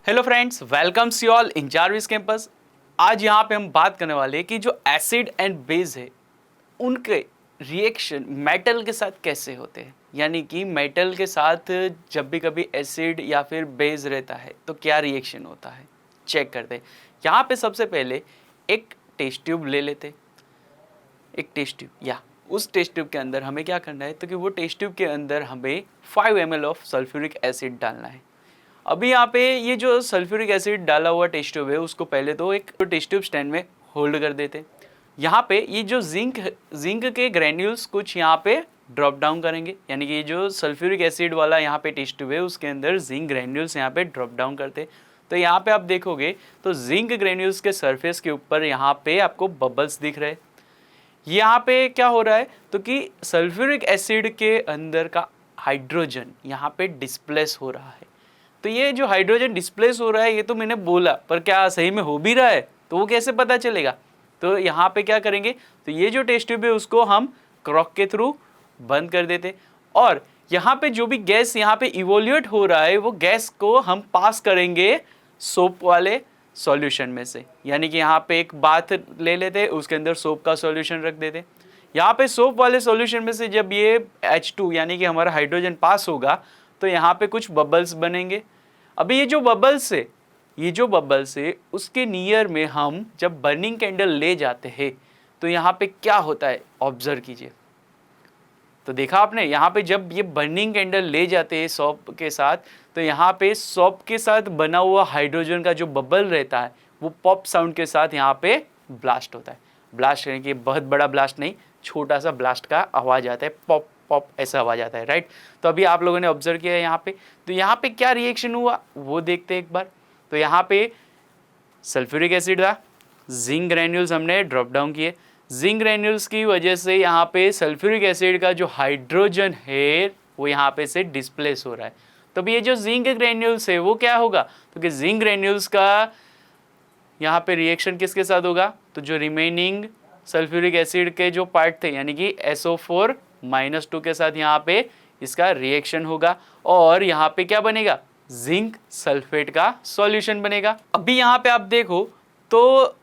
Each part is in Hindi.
Hello friends, welcomes you all in Jarvis campus. आज यहाँ पे हम बात करने वाले हैं कि जो एसिड एंड बेस है उनके रिएक्शन मेटल के साथ कैसे होते हैं। यानी कि मेटल के साथ जब भी कभी एसिड या फिर बेस रहता है तो क्या रिएक्शन होता है, चेक करते हैं। यहाँ पे सबसे पहले एक टेस्ट ट्यूब ले लेते, एक टेस्ट ट्यूब या उस टेस्ट ट्यूब के अंदर हमें क्या करना है तो कि वो टेस्ट ट्यूब के अंदर हमें 5 ml ऑफ सल्फ्यूरिक एसिड डालना है। अभी यहाँ पे ये जो सल्फ्यूरिक एसिड डाला हुआ टेस्ट ट्यूब है उसको पहले तो एक टेस्ट ट्यूब स्टैंड में होल्ड कर देते। यहाँ पे ये जो जिंक के ग्रैन्यूल्स कुछ यहाँ पे ड्रॉप डाउन करेंगे, यानी कि ये जो सल्फ्यूरिक एसिड वाला यहाँ पे टेस्ट ट्यूब है उसके अंदर जिंक ग्रैन्यूल्स यहाँ पे ड्रॉप डाउन करते। तो यहाँ पे आप देखोगे तो जिंक ग्रैन्यूल्स के सरफेस के ऊपर यहाँ पे आपको बबल्स दिख रहे। यहाँ पे क्या हो रहा है तो कि सल्फ्यूरिक एसिड के अंदर का हाइड्रोजन यहाँ पे डिस्प्लेस हो रहा है। तो ये जो हाइड्रोजन डिस्प्लेस हो रहा है ये तो मैंने बोला, पर क्या सही में हो भी रहा है तो वो कैसे पता चलेगा। तो यहाँ पे क्या करेंगे तो ये जो टेस्ट ट्यूब है उसको हम क्रॉक के थ्रू बंद कर देते और यहाँ पे जो भी गैस यहाँ पे इवोल्यूट हो रहा है वो गैस को हम पास करेंगे सोप वाले सॉल्यूशन में से। यानी कि यहाँ पे एक बाथ ले लेते, उसके अंदर सोप का सॉल्यूशन रख देते। यहाँ पे सोप वाले सॉल्यूशन में से जब ये H2 यानी कि हमारा हाइड्रोजन पास होगा तो यहाँ पे कुछ बबल्स बनेंगे। अभी ये जो बबल्स है उसके नियर में हम जब बर्निंग कैंडल ले जाते हैं तो यहाँ पे क्या होता है ऑब्जर्व कीजिए। तो देखा आपने, यहाँ पे जब ये बर्निंग कैंडल ले जाते हैं सॉप के साथ तो यहाँ पे सॉप के साथ बना हुआ हाइड्रोजन का जो बबल रहता है वो पॉप साउंड के साथ यहाँ पे ब्लास्ट होता है। ब्लास्ट यानी कि बहुत बड़ा ब्लास्ट नहीं, छोटा सा ब्लास्ट का आवाज आता है, पॉप पॉप ऐसा आवाज आता है, राइट। तो अभी आप लोगों ने ऑब्जर्व किया है यहाँ पे, तो यहाँ पे क्या रिएक्शन हुआ वो देखते हैं एक बार। तो यहाँ पे सल्फ्यूरिक एसिड था, जिंक ग्रैन्यूल्स हमने ड्रॉप डाउन किए, जिंक ग्रैन्यूल्स की वजह से यहाँ पे सल्फ्यूरिक एसिड का जो हाइड्रोजन है वो यहाँ पे से डिस्प्लेस हो रहा है। तो अब ये जो जिंक ग्रैन्यूल्स है वो क्या होगा तो कि जिंक ग्रैन्यूल्स का यहाँ पे रिएक्शन किसके साथ होगा तो जो रिमेनिंग सल्फ्यूरिक एसिड के जो पार्ट थे यानी कि SO4-2 के साथ यहाँ पे इसका रिएक्शन होगा और यहाँ पे क्या बनेगा जिंक सल्फेट का सॉल्यूशन बनेगा। अभी यहाँ पे आप देखो तो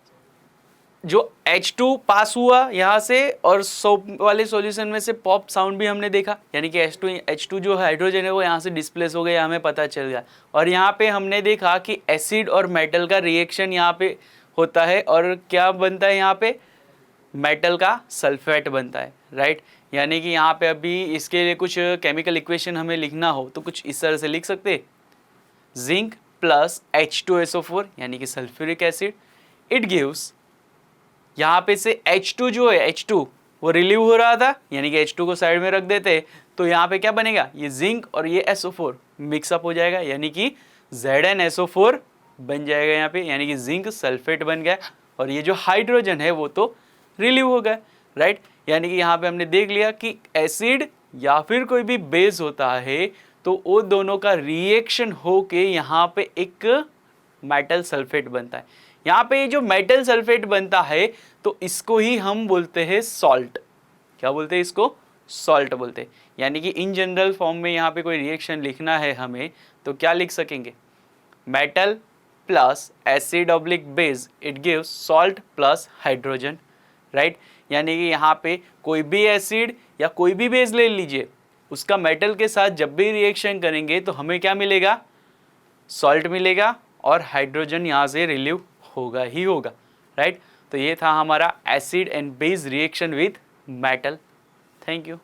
जो H2 पास हुआ यहाँ से और सोप वाले सॉल्यूशन में से पॉप साउंड भी हमने देखा, यानी कि H2 जो हाइड्रोजन है वो यहाँ से डिस्प्लेस हो गया, हमें पता चल गया। और यहाँ पे हमने देखा कि एसिड और मेटल का रिएक्शन यहाँ पे होता है और क्या बनता है यहाँ पे मेटल का सल्फेट बनता है, राइट। यानी कि यहाँ पे अभी इसके लिए कुछ केमिकल इक्वेशन हमें लिखना हो तो कुछ इस तरह से लिख सकते, जिंक प्लस H2SO4 यानी कि सल्फ्यूरिक एसिड, इट गिव्स, यहाँ पे से H2 जो है H2 वो रिलीव हो रहा था यानी कि H2 को साइड में रख देते तो यहाँ पे क्या बनेगा ये जिंक और ये SO4 मिक्सअप हो जाएगा यानी कि ZnSO4 बन जाएगा यहाँ पे, यानी कि जिंक सल्फेट बन गया और ये जो हाइड्रोजन है वो तो रिलीव हो गया, राइट। यानी कि यहाँ पे हमने देख लिया कि एसिड या फिर कोई भी बेस होता है तो वो दोनों का रिएक्शन होके यहाँ पे एक मेटल सल्फेट बनता है। यहाँ पे ये जो मेटल सल्फेट बनता है तो इसको ही हम बोलते हैं सॉल्ट। क्या बोलते हैं इसको, सॉल्ट बोलते हैं। यानी कि इन जनरल फॉर्म में यहाँ पे कोई रिएक्शन लिखना है हमें तो क्या लिख सकेंगे, metal plus acid oblique base it gives salt plus hydrogen, right. यानी कि यहाँ पे कोई भी एसिड या कोई भी बेस ले लीजिए, उसका मेटल के साथ जब भी रिएक्शन करेंगे तो हमें क्या मिलेगा, सॉल्ट मिलेगा और हाइड्रोजन यहाँ से रिलीव होगा ही होगा, राइट। तो ये था हमारा acid and base reaction with metal. Thank you.